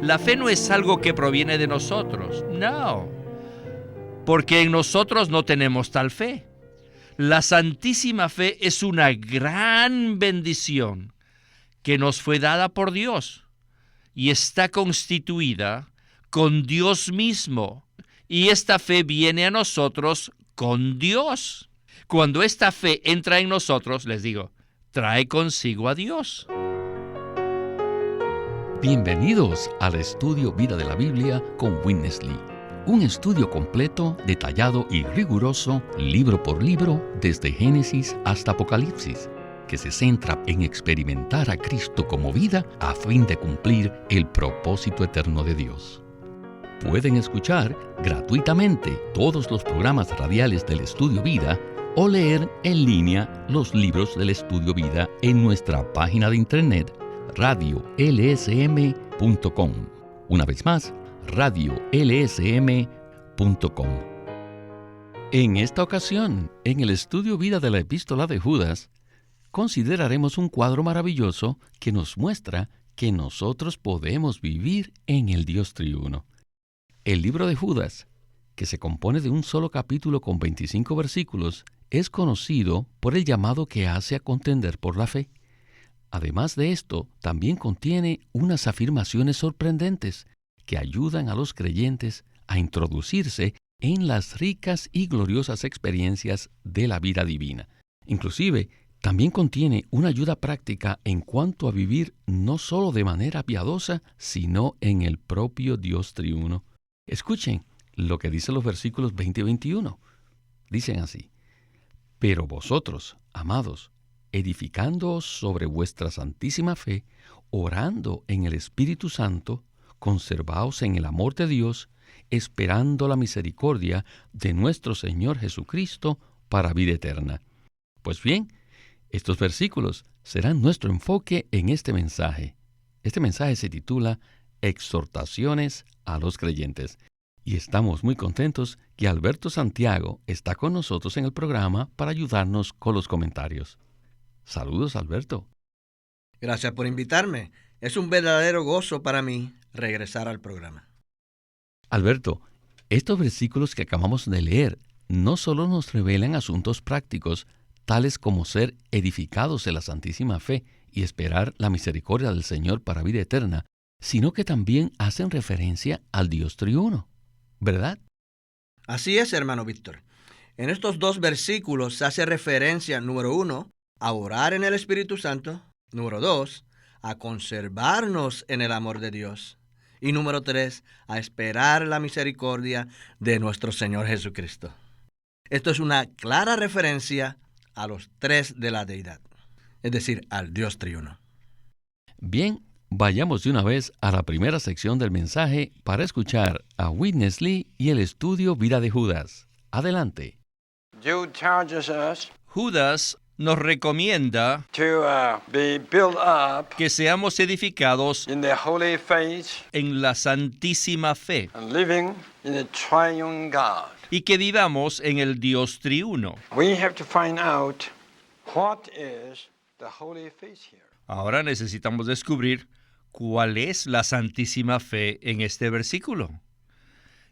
La fe no es algo que proviene de nosotros, no, porque en nosotros no tenemos tal fe. La Santísima Fe es una gran bendición que nos fue dada por Dios y está constituida con Dios mismo. Y esta fe viene a nosotros con Dios. Cuando esta fe entra en nosotros, les digo, trae consigo a Dios. Bienvenidos al estudio Vida de la Biblia con Witness Lee. Un estudio completo, detallado y riguroso, libro por libro, desde Génesis hasta Apocalipsis, que se centra en experimentar a Cristo como vida a fin de cumplir el propósito eterno de Dios. Pueden escuchar gratuitamente todos los programas radiales del Estudio Vida o leer en línea los libros del Estudio Vida en nuestra página de internet radiolsm.com. Una vez más, radiolsm.com. En esta ocasión, en el Estudio Vida de la Epístola de Judas, consideraremos un cuadro maravilloso que nos muestra que nosotros podemos vivir en el Dios triuno. El libro de Judas, que se compone de un solo capítulo con 25 versículos, es conocido por el llamado que hace a contender por la fe. Además de esto, también contiene unas afirmaciones sorprendentes que ayudan a los creyentes a introducirse en las ricas y gloriosas experiencias de la vida divina. Inclusive, también contiene una ayuda práctica en cuanto a vivir no solo de manera piadosa, sino en el propio Dios triuno. Escuchen lo que dicen los versículos 20 y 21. Dicen así: Pero vosotros, amados, edificándoos sobre vuestra santísima fe, orando en el Espíritu Santo, conservaos en el amor de Dios, esperando la misericordia de nuestro Señor Jesucristo para vida eterna. Pues bien, estos versículos serán nuestro enfoque en este mensaje. Este mensaje se titula Exhortaciones a los creyentes. Y estamos muy contentos que Alberto Santiago está con nosotros en el programa para ayudarnos con los comentarios. Saludos, Alberto. Gracias por invitarme. Es un verdadero gozo para mí regresar al programa. Alberto, estos versículos que acabamos de leer no solo nos revelan asuntos prácticos, tales como ser edificados en la Santísima Fe y esperar la misericordia del Señor para vida eterna, sino que también hacen referencia al Dios triuno, ¿verdad? Así es, hermano Víctor. En estos dos versículos se hace referencia, número 1, a orar en el Espíritu Santo, número 2, a conservarnos en el amor de Dios, y número 3, a esperar la misericordia de nuestro Señor Jesucristo. Esto es una clara referencia a los tres de la deidad, es decir, al Dios triuno. Bien, vayamos de una vez a la primera sección del mensaje para escuchar a Witness Lee y el estudio Vida de Judas. Adelante. Judas nos recomienda que seamos edificados en la santísima fe y que vivamos en el Dios triuno. Ahora necesitamos descubrir cuál es la santísima fe en este versículo.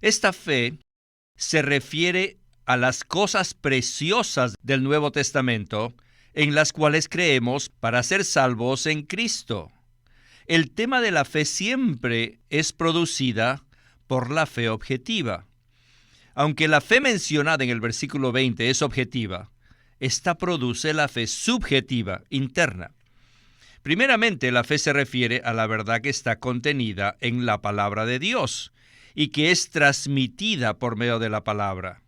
Esta fe se refiere a las cosas preciosas del Nuevo Testamento en las cuales creemos para ser salvos en Cristo. El tema de la fe siempre es producida por la fe objetiva. Aunque la fe mencionada en el versículo 20 es objetiva, esta produce la fe subjetiva, interna. Primeramente, la fe se refiere a la verdad que está contenida en la palabra de Dios y que es transmitida por medio de la palabra.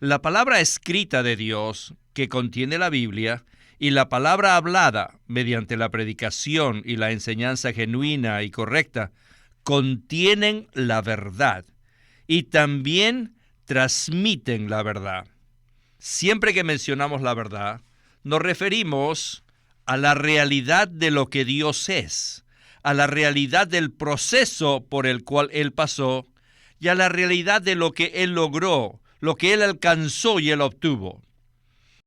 La palabra escrita de Dios, que contiene la Biblia, y la palabra hablada, mediante la predicación y la enseñanza genuina y correcta, contienen la verdad y también transmiten la verdad. Siempre que mencionamos la verdad, nos referimos a la realidad de lo que Dios es, a la realidad del proceso por el cual Él pasó y a la realidad de lo que Él logró, lo que Él alcanzó y Él obtuvo.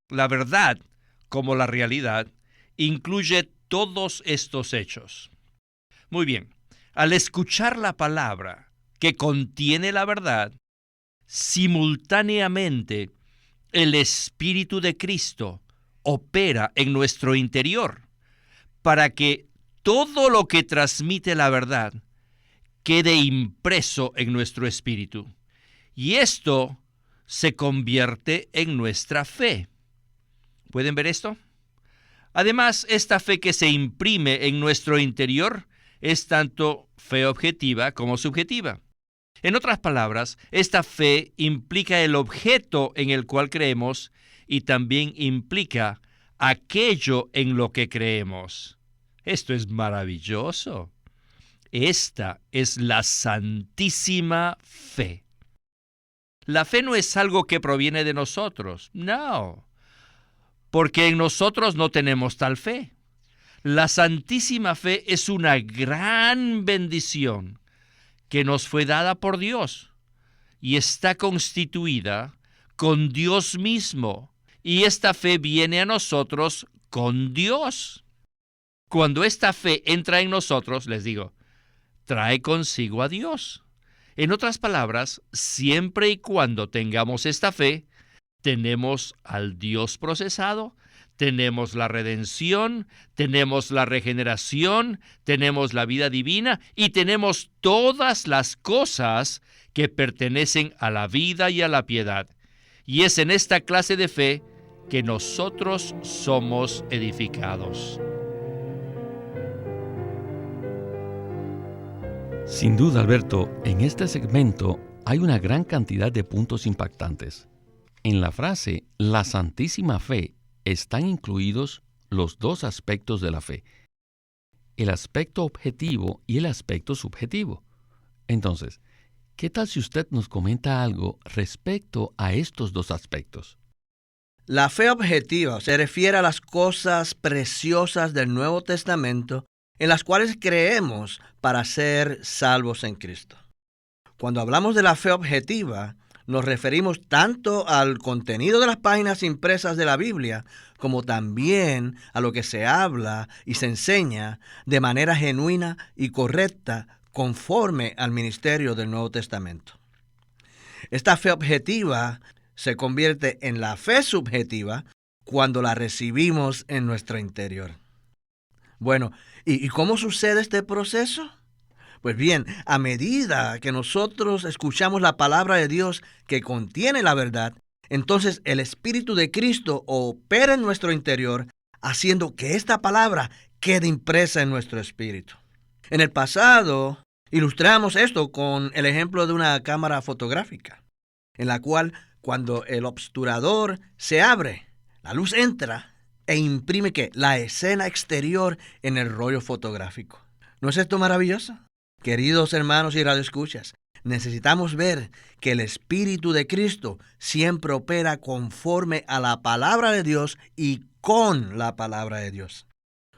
La verdad, como la realidad, incluye todos estos hechos. Muy bien, Al escuchar la palabra que contiene la verdad, simultáneamente el Espíritu de Cristo opera en nuestro interior para que todo lo que transmite la verdad quede impreso en nuestro espíritu. Y esto se convierte en nuestra fe. ¿Pueden ver esto? Además, esta fe que se imprime en nuestro interior es tanto fe objetiva como subjetiva. En otras palabras, esta fe implica el objeto en el cual creemos y también implica aquello en lo que creemos. Esto es maravilloso. Esta es la santísima fe. La fe no es algo que proviene de nosotros, no, porque en nosotros no tenemos tal fe. La santísima fe es una gran bendición que nos fue dada por Dios y está constituida con Dios mismo, y esta fe viene a nosotros con Dios. Cuando esta fe entra en nosotros, les digo, trae consigo a Dios. En otras palabras, siempre y cuando tengamos esta fe, tenemos al Dios procesado, tenemos la redención, tenemos la regeneración, tenemos la vida divina y tenemos todas las cosas que pertenecen a la vida y a la piedad. Y es en esta clase de fe que nosotros somos edificados. Sin duda, Alberto, en este segmento hay una gran cantidad de puntos impactantes. En la frase «la santísima fe» están incluidos los dos aspectos de la fe, el aspecto objetivo y el aspecto subjetivo. Entonces, ¿qué tal si usted nos comenta algo respecto a estos dos aspectos? La fe objetiva se refiere a las cosas preciosas del Nuevo Testamento en las cuales creemos para ser salvos en Cristo. Cuando hablamos de la fe objetiva, nos referimos tanto al contenido de las páginas impresas de la Biblia, como también a lo que se habla y se enseña de manera genuina y correcta conforme al ministerio del Nuevo Testamento. Esta fe objetiva se convierte en la fe subjetiva cuando la recibimos en nuestro interior. Bueno, ¿y cómo sucede este proceso? Pues bien, a medida que nosotros escuchamos la palabra de Dios que contiene la verdad, entonces el Espíritu de Cristo opera en nuestro interior, haciendo que esta palabra quede impresa en nuestro espíritu. En el pasado, ilustramos esto con el ejemplo de una cámara fotográfica, en la cual cuando el obturador se abre, la luz entra e imprime la escena exterior en el rollo fotográfico. ¿No es esto maravilloso? Queridos hermanos y radioescuchas, necesitamos ver que el Espíritu de Cristo siempre opera conforme a la palabra de Dios y con la palabra de Dios.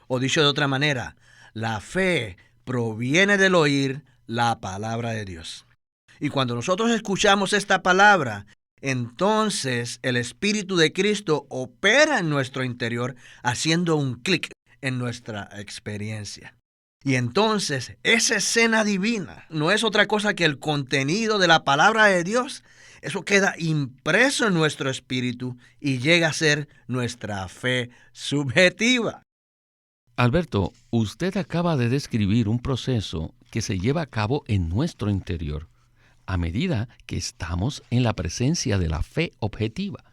O dicho de otra manera, la fe proviene del oír la palabra de Dios. Y cuando nosotros escuchamos esta palabra, entonces el Espíritu de Cristo opera en nuestro interior, haciendo un clic en nuestra experiencia. Y entonces esa escena divina no es otra cosa que el contenido de la palabra de Dios. Eso queda impreso en nuestro espíritu y llega a ser nuestra fe subjetiva. Alberto, usted acaba de describir un proceso que se lleva a cabo en nuestro interior a medida que estamos en la presencia de la fe objetiva.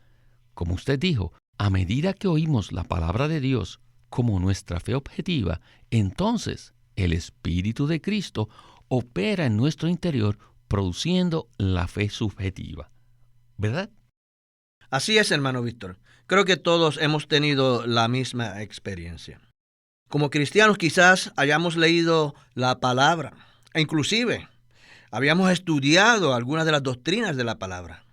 Como usted dijo, a medida que oímos la palabra de Dios como nuestra fe objetiva, entonces el Espíritu de Cristo opera en nuestro interior produciendo la fe subjetiva. ¿Verdad? Así es, hermano Víctor. Creo que todos hemos tenido la misma experiencia. Como cristianos quizás hayamos leído la palabra e inclusive habíamos estudiado algunas de las doctrinas de la palabra.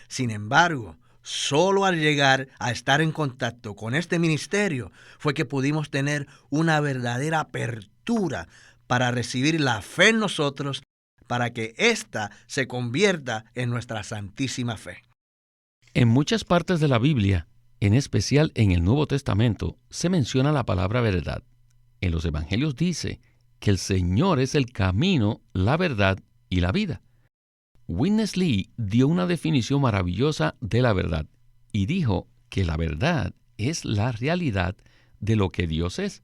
Sin embargo, solo al llegar a estar en contacto con este ministerio fue que pudimos tener una verdadera apertura para recibir la fe en nosotros, para que ésta se convierta en nuestra santísima fe. En muchas partes de la Biblia, en especial en el Nuevo Testamento, se menciona la palabra verdad. En los Evangelios dice, que el Señor es el camino, la verdad y la vida. Witness Lee dio una definición maravillosa de la verdad y dijo que la verdad es la realidad de lo que Dios es,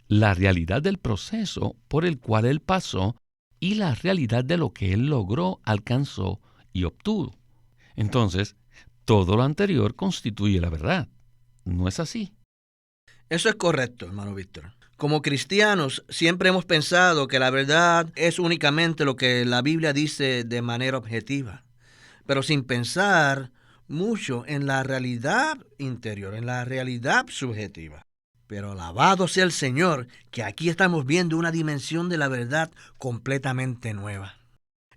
la realidad del proceso por el cual Él pasó y la realidad de lo que Él logró, alcanzó y obtuvo. Entonces, todo lo anterior constituye la verdad. ¿No es así? Eso es correcto, hermano Víctor. Como cristianos, siempre hemos pensado que la verdad es únicamente lo que la Biblia dice de manera objetiva, pero sin pensar mucho en la realidad interior, en la realidad subjetiva. Pero alabado sea el Señor, que aquí estamos viendo una dimensión de la verdad completamente nueva.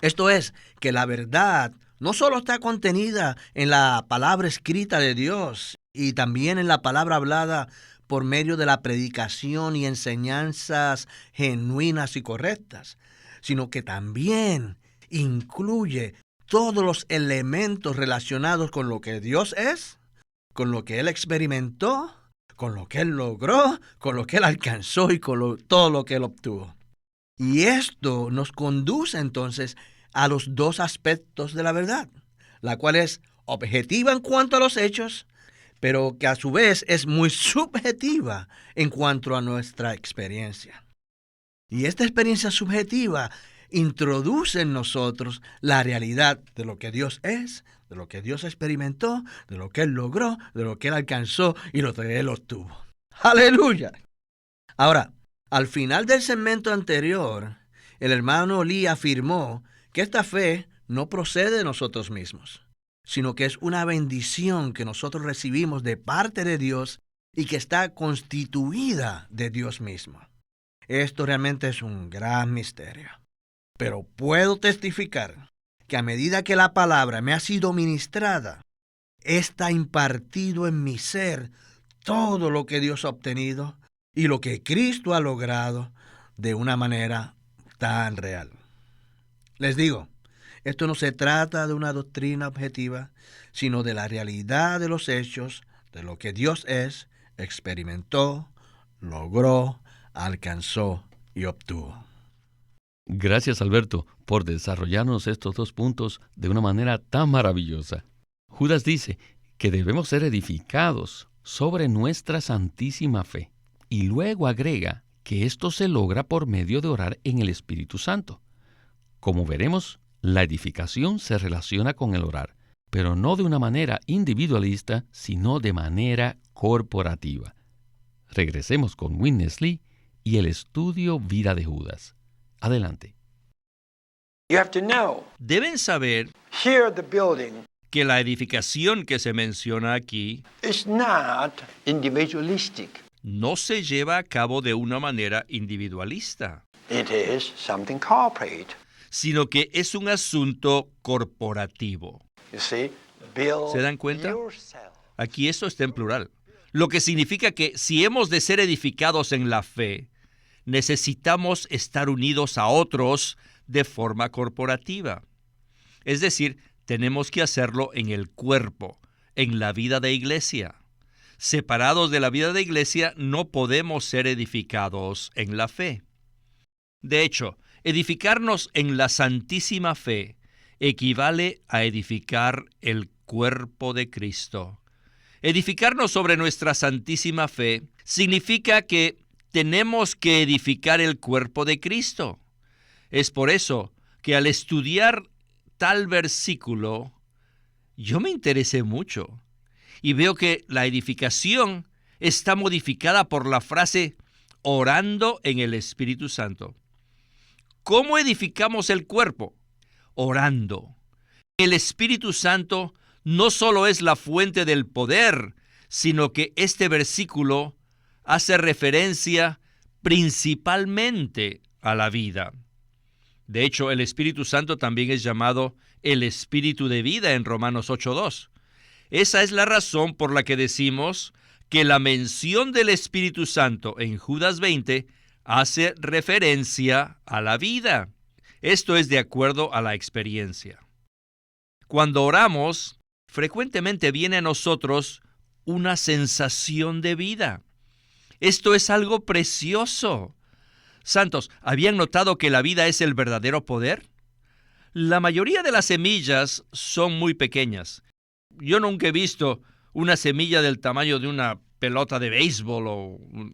Esto es, que la verdad no solo está contenida en la palabra escrita de Dios y también en la palabra hablada por medio de la predicación y enseñanzas genuinas y correctas, sino que también incluye todos los elementos relacionados con lo que Dios es, con lo que Él experimentó, con lo que Él logró, con lo que Él alcanzó y con todo lo que Él obtuvo. Y esto nos conduce entonces a los dos aspectos de la verdad, la cual es objetiva en cuanto a los hechos, pero que a su vez es muy subjetiva en cuanto a nuestra experiencia. Y esta experiencia subjetiva introduce en nosotros la realidad de lo que Dios es, de lo que Dios experimentó, de lo que Él logró, de lo que Él alcanzó y lo que Él obtuvo. ¡Aleluya! Ahora, al final del segmento anterior, el hermano Lee afirmó que esta fe no procede de nosotros mismos, sino que es una bendición que nosotros recibimos de parte de Dios y que está constituida de Dios mismo. Esto realmente es un gran misterio. Pero puedo testificar que a medida que la palabra me ha sido ministrada, está impartido en mi ser todo lo que Dios ha obtenido y lo que Cristo ha logrado de una manera tan real. Les digo, esto no se trata de una doctrina objetiva, sino de la realidad de los hechos, de lo que Dios es, experimentó, logró, alcanzó y obtuvo. Gracias, Alberto, por desarrollarnos estos dos puntos de una manera tan maravillosa. Judas dice que debemos ser edificados sobre nuestra santísima fe y luego agrega que esto se logra por medio de orar en el Espíritu Santo. Como veremos, la edificación se relaciona con el orar, pero no de una manera individualista, sino de manera corporativa. Regresemos con Witness Lee y el estudio Vida de Judas. Adelante. Deben saber que la edificación que se menciona aquí no se lleva a cabo de una manera individualista, sino que es un asunto corporativo. ¿Se dan cuenta? Aquí esto está en plural, lo que significa que si hemos de ser edificados en la fe, necesitamos estar unidos a otros de forma corporativa. Es decir, tenemos que hacerlo en el cuerpo, en la vida de iglesia. Separados de la vida de iglesia, no podemos ser edificados en la fe. De hecho, edificarnos en la santísima fe equivale a edificar el cuerpo de Cristo. Edificarnos sobre nuestra santísima fe significa que tenemos que edificar el cuerpo de Cristo. Es por eso que al estudiar tal versículo, yo me interesé mucho y veo que la edificación está modificada por la frase orando en el Espíritu Santo. ¿Cómo edificamos el cuerpo? Orando. El Espíritu Santo no solo es la fuente del poder, sino que este versículo hace referencia principalmente a la vida. De hecho, el Espíritu Santo también es llamado el Espíritu de vida en Romanos 8:2. Esa es la razón por la que decimos que la mención del Espíritu Santo en Judas 20 hace referencia a la vida. Esto es de acuerdo a la experiencia. Cuando oramos, frecuentemente viene a nosotros una sensación de vida. Esto es algo precioso. Santos, ¿habían notado que la vida es el verdadero poder? La mayoría de las semillas son muy pequeñas. Yo nunca he visto una semilla del tamaño de una pelota de béisbol o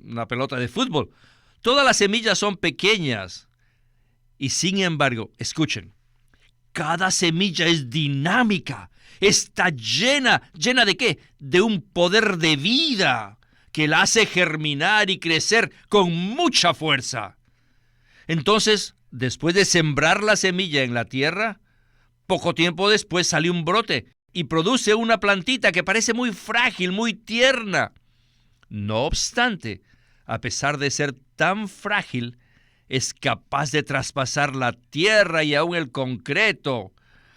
una pelota de fútbol. Todas las semillas son pequeñas. Y sin embargo, escuchen, cada semilla es dinámica. Está llena ¿de qué? De un poder de vida que la hace germinar y crecer con mucha fuerza. Entonces, después de sembrar la semilla en la tierra, poco tiempo después sale un brote y produce una plantita que parece muy frágil, muy tierna. No obstante, a pesar de ser tan frágil, es capaz de traspasar la tierra y aún el concreto.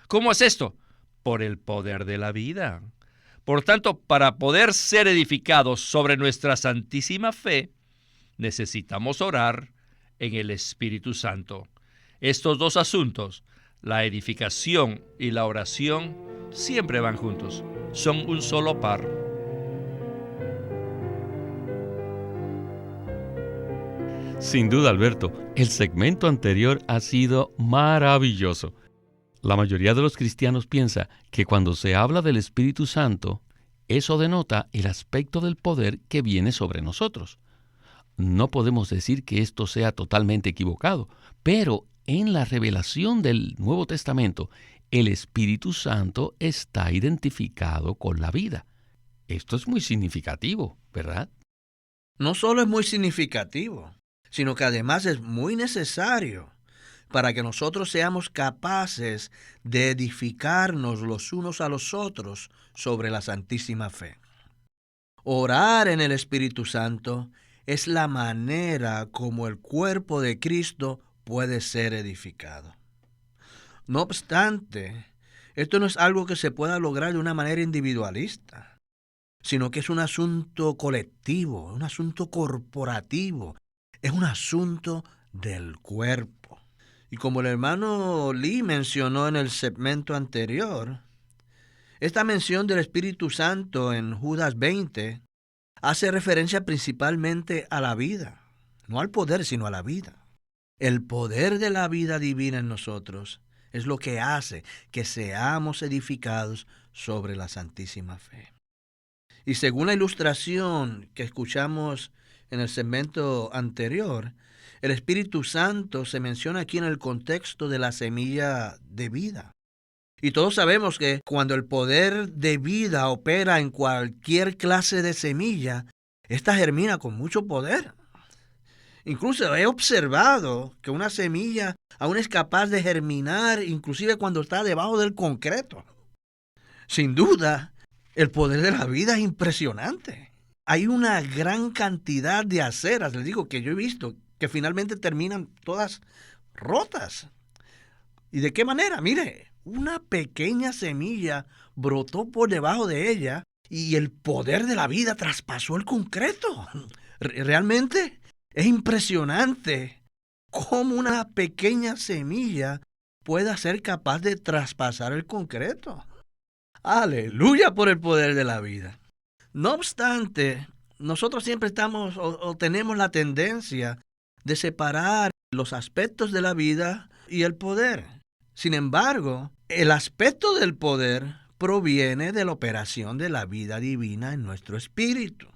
¿Cómo es esto? Por el poder de la vida. Por tanto, para poder ser edificados sobre nuestra santísima fe, necesitamos orar en el Espíritu Santo. Estos dos asuntos, la edificación y la oración, siempre van juntos. Son un solo par. Sin duda, Alberto, el segmento anterior ha sido maravilloso. La mayoría de los cristianos piensa que cuando se habla del Espíritu Santo, eso denota el aspecto del poder que viene sobre nosotros. No podemos decir que esto sea totalmente equivocado, pero en la revelación del Nuevo Testamento, el Espíritu Santo está identificado con la vida. Esto es muy significativo, ¿verdad? No solo es muy significativo, sino que además es muy necesario para que nosotros seamos capaces de edificarnos los unos a los otros sobre la santísima fe. Orar en el Espíritu Santo es la manera como el cuerpo de Cristo puede ser edificado. No obstante, esto no es algo que se pueda lograr de una manera individualista, sino que es un asunto colectivo, un asunto corporativo, es un asunto del cuerpo. Y como el hermano Lee mencionó en el segmento anterior, esta mención del Espíritu Santo en Judas 20 hace referencia principalmente a la vida, no al poder, sino a la vida. El poder de la vida divina en nosotros es lo que hace que seamos edificados sobre la santísima fe. Y según la ilustración que escuchamos en el segmento anterior, el Espíritu Santo se menciona aquí en el contexto de la semilla de vida. Y todos sabemos que cuando el poder de vida opera en cualquier clase de semilla, esta germina con mucho poder. Incluso he observado que una semilla aún es capaz de germinar, inclusive cuando está debajo del concreto. Sin duda, el poder de la vida es impresionante. Hay una gran cantidad de aceras, les digo, que yo he visto, que finalmente terminan todas rotas. ¿Y de qué manera? Mire, una pequeña semilla brotó por debajo de ella y el poder de la vida traspasó el concreto. Realmente es impresionante cómo una pequeña semilla pueda ser capaz de traspasar el concreto. Aleluya por el poder de la vida. No obstante, nosotros siempre estamos o tenemos la tendencia de separar los aspectos de la vida y el poder. Sin embargo, el aspecto del poder proviene de la operación de la vida divina en nuestro espíritu.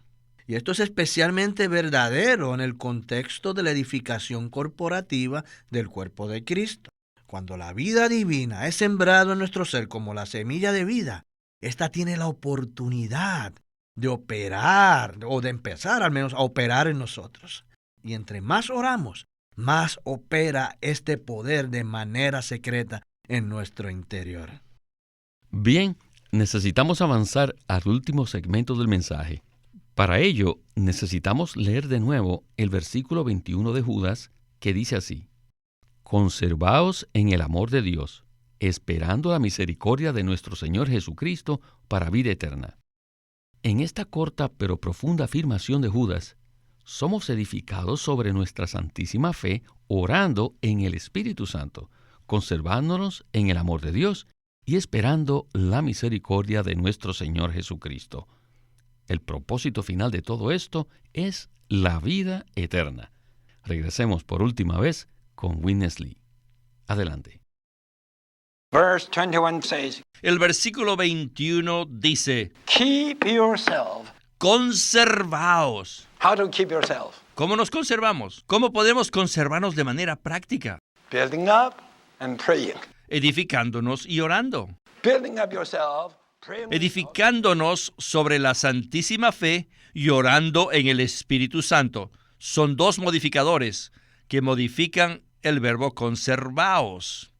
Y esto es especialmente verdadero en el contexto de la edificación corporativa del cuerpo de Cristo. Cuando la vida divina es sembrada en nuestro ser como la semilla de vida, ésta tiene la oportunidad de operar, o de empezar al menos a operar en nosotros. Y entre más oramos, más opera este poder de manera secreta en nuestro interior. Bien, necesitamos avanzar al último segmento del mensaje. Para ello, necesitamos leer de nuevo el versículo 21 de Judas, que dice así: Conservaos en el amor de Dios, esperando la misericordia de nuestro Señor Jesucristo para vida eterna. En esta corta pero profunda afirmación de Judas, somos edificados sobre nuestra santísima fe orando en el Espíritu Santo, conservándonos en el amor de Dios y esperando la misericordia de nuestro Señor Jesucristo. El propósito final de todo esto es la vida eterna. Regresemos por última vez con Witness Lee. Adelante. Verse 21 says, El versículo 21 dice, keep yourself. conservaos. How to keep yourself? ¿Cómo nos conservamos? ¿Cómo podemos conservarnos de manera práctica? Building up and praying. Edificándonos y orando. Building up yourself, praying. Edificándonos sobre la santísima fe y orando en el Espíritu Santo. Son dos modificadores que modifican el verbo conservaos.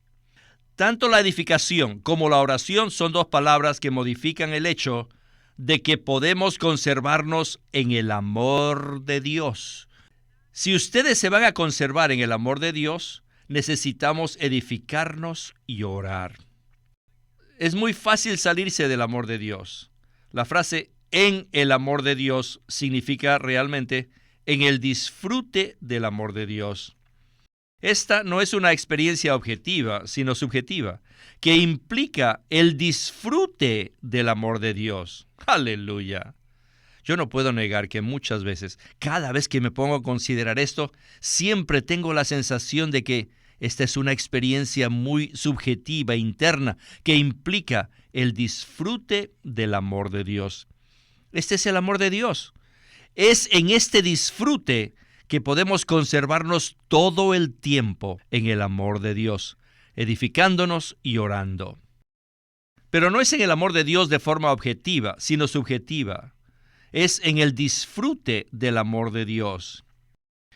Tanto la edificación como la oración son dos palabras que modifican el hecho de que podemos conservarnos en el amor de Dios. Si ustedes se van a conservar en el amor de Dios, necesitamos edificarnos y orar. Es muy fácil salirse del amor de Dios. La frase en el amor de Dios significa realmente en el disfrute del amor de Dios. Esta no es una experiencia objetiva, sino subjetiva, que implica el disfrute del amor de Dios. ¡Aleluya! Yo no puedo negar que muchas veces, cada vez que me pongo a considerar esto, siempre tengo la sensación de que esta es una experiencia muy subjetiva, interna, que implica el disfrute del amor de Dios. Este es el amor de Dios. Es en este disfrute que podemos conservarnos todo el tiempo en el amor de Dios, edificándonos y orando. Pero no es en el amor de Dios de forma objetiva, sino subjetiva. Es en el disfrute del amor de Dios.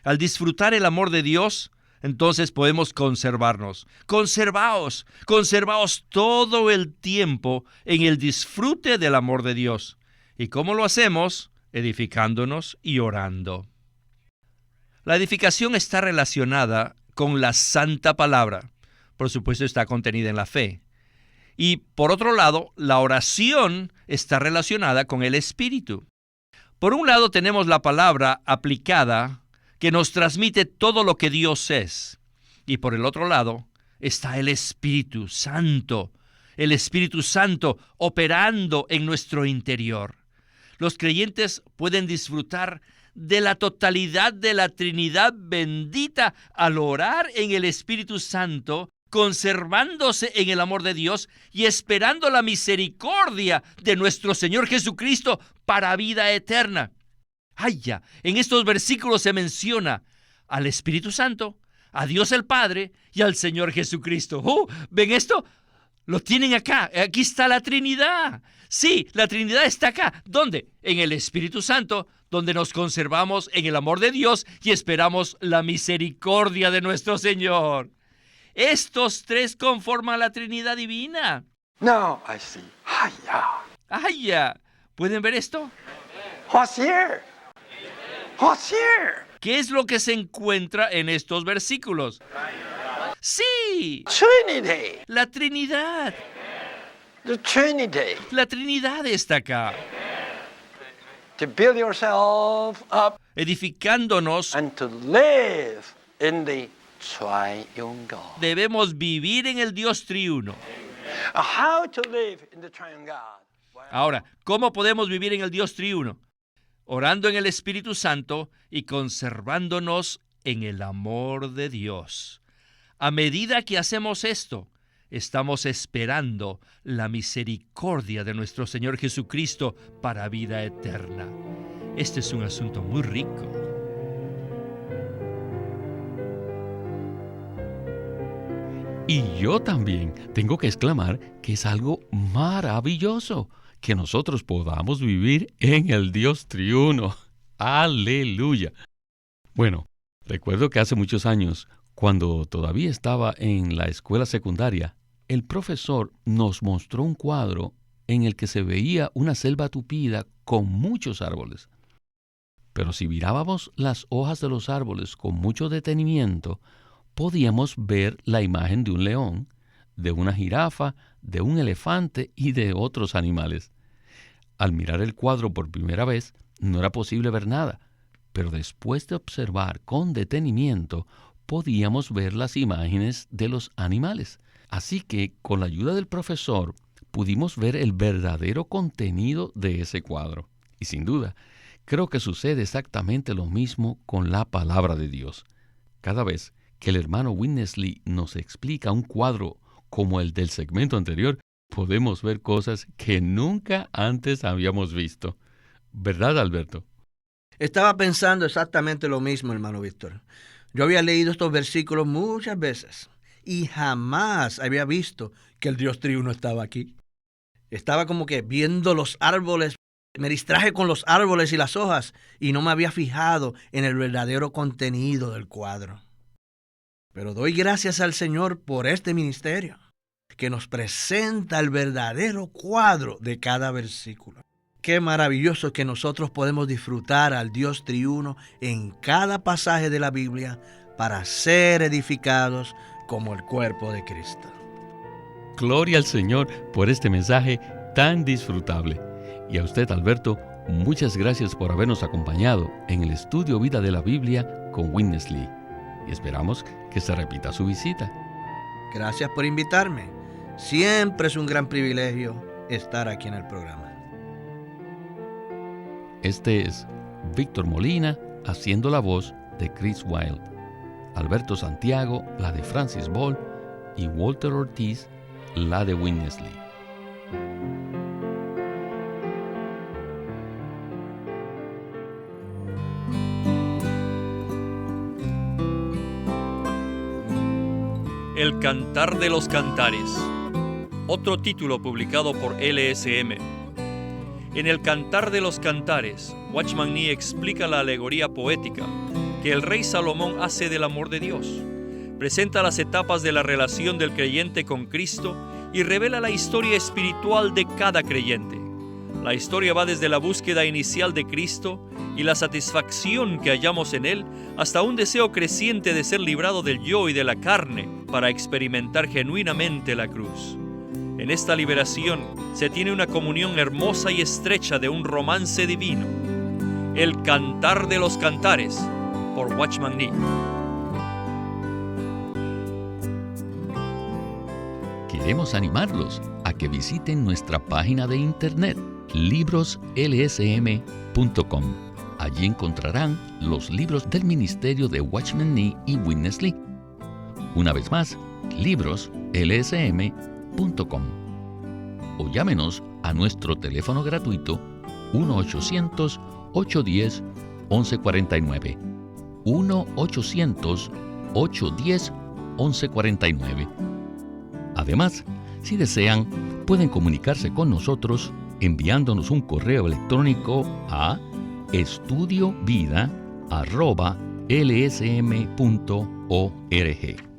Al disfrutar el amor de Dios, entonces podemos conservarnos. Conservaos todo el tiempo en el disfrute del amor de Dios. ¿Y cómo lo hacemos? Edificándonos y orando. La edificación está relacionada con la santa palabra. Por supuesto, está contenida en la fe. Y por otro lado, la oración está relacionada con el Espíritu. Por un lado tenemos la palabra aplicada que nos transmite todo lo que Dios es. Y por el otro lado está el Espíritu Santo. El Espíritu Santo operando en nuestro interior. Los creyentes pueden disfrutar de la totalidad de la Trinidad bendita al orar en el Espíritu Santo, conservándose en el amor de Dios y esperando la misericordia de nuestro Señor Jesucristo para vida eterna. Ya, en estos versículos se menciona al Espíritu Santo, a Dios el Padre y al Señor Jesucristo. ¿Ven esto? Lo tienen acá. Aquí está la Trinidad. Sí, la Trinidad está acá. ¿Dónde? En el Espíritu Santo, donde nos conservamos en el amor de Dios y esperamos la misericordia de nuestro Señor. Estos tres conforman la Trinidad divina. Now I see. Ya. ¿Pueden ver esto? What's here? What's here? ¿Qué es lo que se encuentra en estos versículos? Sí, Trinity. la Trinidad. The Trinity. La Trinidad está acá, To build yourself up edificándonos. and to live in the triune God. Debemos vivir en el Dios triuno. How to live in the triune God? Ahora, ¿cómo podemos vivir en el Dios triuno? Orando en el Espíritu Santo y conservándonos en el amor de Dios. A medida que hacemos esto, estamos esperando la misericordia de nuestro Señor Jesucristo para vida eterna. Este es un asunto muy rico. Y yo también tengo que exclamar que es algo maravilloso que nosotros podamos vivir en el Dios triuno. ¡Aleluya! Bueno, recuerdo que hace muchos años, cuando todavía estaba en la escuela secundaria, el profesor nos mostró un cuadro en el que se veía una selva tupida con muchos árboles. Pero si mirábamos las hojas de los árboles con mucho detenimiento, podíamos ver la imagen de un león, de una jirafa, de un elefante y de otros animales. Al mirar el cuadro por primera vez, no era posible ver nada, pero después de observar con detenimiento, podíamos ver las imágenes de los animales. Así que, con la ayuda del profesor, pudimos ver el verdadero contenido de ese cuadro. Y sin duda, creo que sucede exactamente lo mismo con la palabra de Dios. Cada vez que el hermano Witness Lee nos explica un cuadro como el del segmento anterior, podemos ver cosas que nunca antes habíamos visto. ¿Verdad, Alberto? Estaba pensando exactamente lo mismo, hermano Víctor. Yo había leído estos versículos muchas veces y jamás había visto que el Dios triuno estaba aquí. Estaba como que viendo los árboles, me distraje con los árboles y las hojas y no me había fijado en el verdadero contenido del cuadro. Pero doy gracias al Señor por este ministerio, que nos presenta el verdadero cuadro de cada versículo. Qué maravilloso que nosotros podemos disfrutar al Dios triuno en cada pasaje de la Biblia para ser edificados como el cuerpo de Cristo. Gloria al Señor por este mensaje tan disfrutable. Y a usted, Alberto, muchas gracias por habernos acompañado en el estudio Vida de la Biblia con Witness Lee. Y esperamos que se repita su visita. Gracias por invitarme. Siempre es un gran privilegio estar aquí en el programa. Este es Víctor Molina haciendo la voz de Chris Wilde, Alberto Santiago la de Francis Ball y Walter Ortiz la de Witness Lee. El Cantar de los Cantares, otro título publicado por LSM. En el Cantar de los Cantares, Watchman Nee explica la alegoría poética que el rey Salomón hace del amor de Dios. Presenta las etapas de la relación del creyente con Cristo y revela la historia espiritual de cada creyente. La historia va desde la búsqueda inicial de Cristo y la satisfacción que hallamos en Él hasta un deseo creciente de ser librado del yo y de la carne para experimentar genuinamente la cruz. En esta liberación se tiene una comunión hermosa y estrecha de un romance divino. El Cantar de los Cantares, por Watchman Nee. Queremos animarlos a que visiten nuestra página de internet, libroslsm.com. Allí encontrarán los libros del ministerio de Watchman Nee y Witness Lee. Una vez más, libroslsm.com. O llámenos a nuestro teléfono gratuito 1-800-810-1149. 1-800-810-1149. Además, si desean, pueden comunicarse con nosotros enviándonos un correo electrónico a estudiovida@lsm.org.